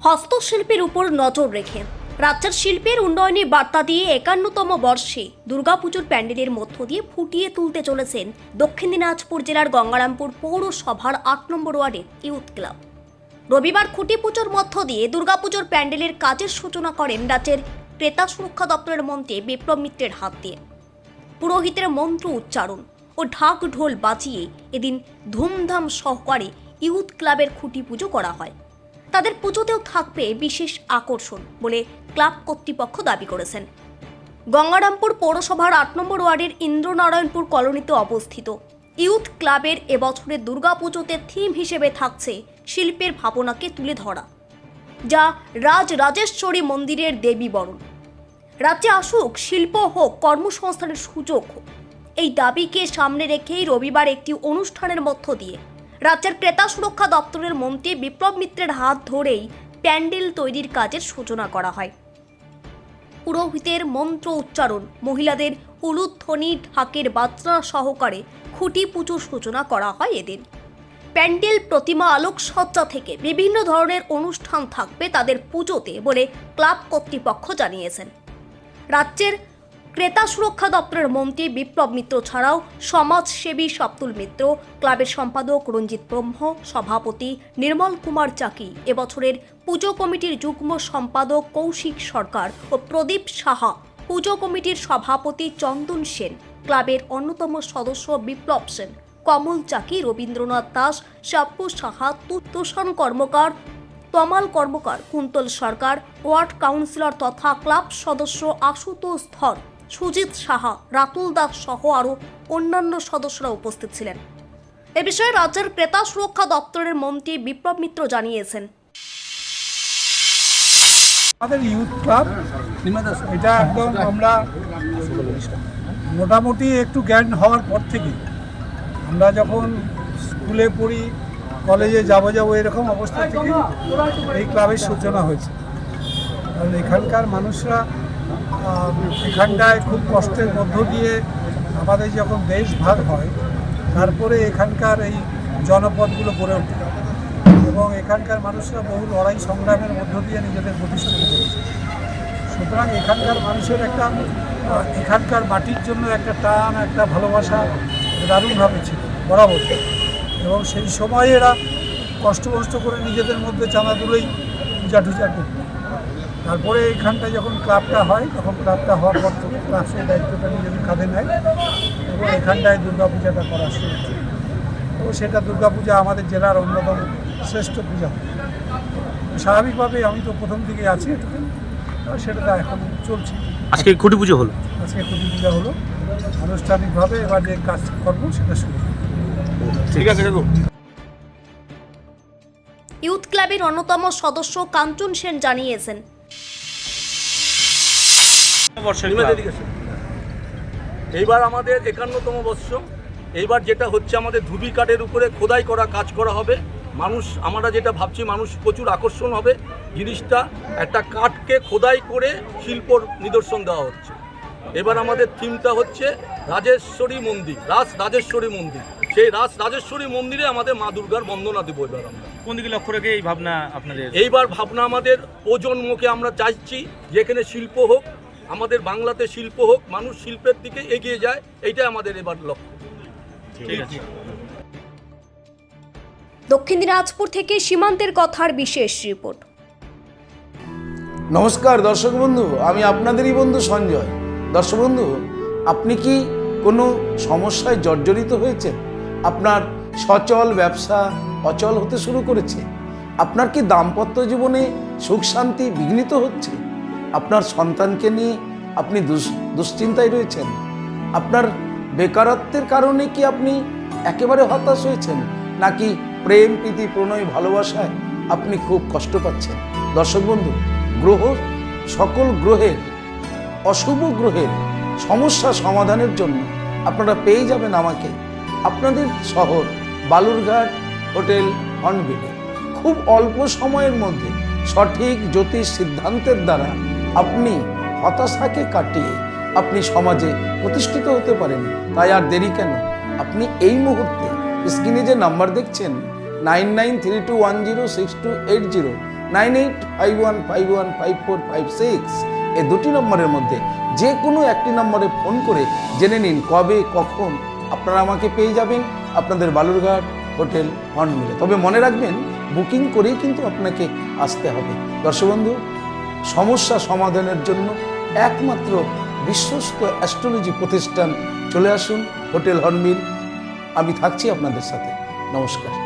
হস্তশিল্পের উপর নজর রেখে রাজ্যের শিল্পের উন্নয়নে বার্তা দিয়ে ৫১তম বর্ষে দুর্গাপুজোর প্যান্ডেলের মধ্য দিয়ে ফুটিয়ে তুলতে চলেছেন দক্ষিণ দিনাজপুর জেলার গঙ্গারামপুর পৌরসভার ৮ নম্বর ওয়ার্ডের ইউথ ক্লাব। রবিবার খুঁটি পুজোর মধ্য দিয়ে দুর্গাপুজোর প্যান্ডেলের কাজের সূচনা করেন রাজ্যের ক্রেতা সুরক্ষা দপ্তরের মন্ত্রী বিপ্লব মিত্রের হাত দিয়ে। পুরোহিতের মন্ত্র উচ্চারণ ও ঢাক ঢোল বাজিয়ে এদিন ধুমধাম সহকারে ইউথ ক্লাবের খুঁটি পুজো করা হয়। তাদের পুজোতেও থাকবে বিশেষ আকর্ষণ বলে ক্লাব কর্তৃপক্ষ দাবি করেছেন। গঙ্গারামপুর পৌরসভার ৮ নম্বর ওয়ার্ডের ইন্দ্রনারায়ণপুর কলোনিতে অবস্থিত ইউথ ক্লাবের এবছরের দুর্গাপুজোতে থিম হিসেবে থাকছে শিল্পের ভাবনাকে তুলে ধরা, যা রাজরাজেশ্বরী মন্দিরের দেবী বরণ। রাজ্যে আসুক শিল্প হোক, কর্মসংস্থানের সুযোগ হোক, এই দাবিকে সামনে রেখেই রবিবার একটি অনুষ্ঠানের মধ্য দিয়ে রাজ্যের ক্রেতা সুরক্ষা দপ্তরের মন্ত্রী বিপ্লব মিত্রের হাত ধরেই প্যান্ডেল তৈরির কাজের সূচনা করা হয়। পুরোহিতের মন্ত্র উচ্চারণ, মহিলাদের উলুধ্বনি, ঢাকের বাজনা সহকারে খুঁটি পুজোর সূচনা করা হয় এদিন। প্যান্ডেল, প্রতিমা, আলোকসজ্জা থেকে বিভিন্ন ধরনের অনুষ্ঠান থাকবে তাদের পুজোতে বলে ক্লাব কর্তৃপক্ষ জানিয়েছেন। রাজ্যের ক্রেতা সুরক্ষা দপ্তরের মন্ত্রী বিপ্লব মিত্র ছাড়াও সমাজসেবী শাব্দুল মিত্র, ক্লাবের সম্পাদক রঞ্জিত ব্রহ্ম, সভাপতি নির্মল কুমার চাকি, এবছরের পুজো কমিটির যুগ্ম সম্পাদক কৌশিক সরকার ও প্রদীপ সাহা, পুজো কমিটির সভাপতি চন্দন সেন, ক্লাবের অন্যতম সদস্য বিপ্লব সেন, কমল চাকি, রবীন্দ্রনাথ দাস, শাপ্পু সাহা, তুষান কর্মকার, তমাল কর্মকার, কুন্তল সরকার, ওয়ার্ড কাউন্সিলর তথা ক্লাব সদস্য আশুতোষ ধর, সুজিত সাহা, রাতুল দাস সহ আরও অন্যান্য সদস্যরা উপস্থিত ছিলেন। এ বিষয়ে রাজ্যের ক্রেতা সুরক্ষা দপ্তরের মন্ত্রী বিপ্লব মিত্র জানিয়েছেন, আমাদের ইউথ ক্লাব এটা একদম আমরা মোটামুটি একটু জ্ঞান হওয়ার পর থেকে, আমরা যখন স্কুলে পড়ি, কলেজে যাবো এরকম অবস্থা থেকে এই ক্লাবের সূচনা হয়েছে। কারণ এখানকার মানুষরা এখানটায় খুব কষ্টের মধ্য দিয়ে আমাদের যখন দেশ ভাগ হয়, তারপরে এখানকার এই জনপদগুলো গড়ে ওঠে এবং এখানকার মানুষরা বহু লড়াই সংগ্রামের মধ্য দিয়ে নিজেদের প্রতিষ্ঠিত করেছে। সুতরাং এখানকার মানুষের একটা এখানকার মাটির জন্য একটা টান, একটা ভালোবাসা দারুণভাবে ছিল বরাবর। এবং সেই সময় এরা কষ্ট করে নিজেদের মধ্যে চাঁদা তুলেই পূজা টুজা করত। তারপরে এখানটায় যখন ক্লাবটা হয়, তখন ক্লাবটা হওয়ার পর থেকে ক্লাব সেই দায়িত্বটা নিজেদের কাঁধে নেয় এবং এখানটায় দুর্গাপূজাটা করা শুরু হচ্ছে। তো সেটা দুর্গাপূজা আমাদের জেলার অন্যতম শ্রেষ্ঠ পূজা। স্বাভাবিকভাবে আমি তো প্রথম দিকে আছি, সেটা এখন চলছে। আজকে খুঁটি পুজো হলো, আজকে খুঁটি পূজা হলো আনুষ্ঠানিকভাবে। এবার যে কাজ করবো সেটা শুরু। ঠিক আছে। ইউথ ক্লাবের অন্যতম সদস্য কাঞ্চন সেন জানিয়েছেন, এইবার আমাদের ৫১তম বর্ষ। এইবার যেটা হচ্ছে, আমাদের ধুবি কাঠের উপরে খোদাই করা কাজ করা হবে। মানুষ, আমরা যেটা ভাবছি, মানুষ প্রচুর আকর্ষণ হবে। জিনিসটা একটা কাঠকে খোদাই করে শিল্পর নিদর্শন দেওয়া হচ্ছে। এবার আমাদের থিমটা হচ্ছে রাজেশ্বরী মন্দির, রাজেশ্বরী মন্দির। সেই রাজেশ্বরী মন্দিরে আমাদের মা দুর্গার বন্দনা দেবো। এবার আমরা কোন দিকে লক্ষ্য রেখে এই ভাবনা আপনাদের? এইবার ভাবনা আমাদের প্রজন্মকে আমরা চাইছি যেখানে শিল্প হোক, আমাদের বাংলাতে শিল্প হোক, মানুষ শিল্পের দিকে এগিয়ে যায়, এইটাই আমাদের এবার লক্ষ্য। ঠিক আছে। দক্ষিণ দিনাজপুর থেকে সীমান্তের কথার বিশেষ রিপোর্ট। নমস্কার দর্শক বন্ধু, আমি আপনাদেরই বন্ধু সঞ্জয়। দর্শক বন্ধু, আপনি কি কোনো সমস্যায় জর্জরিত হয়েছেন? আপনার সচল ব্যবসা অচল হতে শুরু করেছে? আপনার কি দাম্পত্য জীবনে সুখ শান্তি বিঘ্নিত হচ্ছে? আপনার সন্তানকে নিয়ে আপনি দুশ্চিন্তায় রয়েছেন? আপনার বেকারত্বের কারণে কি আপনি একেবারে হতাশ হয়েছেন? নাকি প্রেম, প্রীতি, প্রণয়, ভালোবাসায় আপনি খুব কষ্ট পাচ্ছেন? দর্শক বন্ধু, সকল গ্রহের, অশুভ গ্রহের সমস্যা সমাধানের জন্য আপনারা পেয়ে যাবেন আমাকে আপনাদের শহর বালুরঘাট হোটেল হর্নবিলে। খুব অল্প সময়ের মধ্যে সঠিক জ্যোতিষ সিদ্ধান্তের দ্বারা আপনি হতাশাকে কাটিয়ে আপনি সমাজে প্রতিষ্ঠিত হতে পারেন। তাই আর দেরি কেন? আপনি এই মুহূর্তে স্ক্রিনে যে নাম্বার দেখছেন 9932106280 9851515456 এই দুটি নম্বরের মধ্যে যে কোনো একটি নম্বরে ফোন করে জেনে নিন কবে কখন আপনারা আমাকে পেয়ে যাবেন আপনাদের বালুরঘাট হোটেল হর্নমিলে। তবে মনে রাখবেন বুকিং করেই কিন্তু আপনাকে আসতে হবে। দর্শক বন্ধু, সমস্যা সমাধানের জন্য একমাত্র বিশ্বস্ত অ্যাস্ট্রোলজি প্রতিষ্ঠান চলে আসুন হোটেল হর্নমিল। আমি থাকছি আপনাদের সাথে। নমস্কার।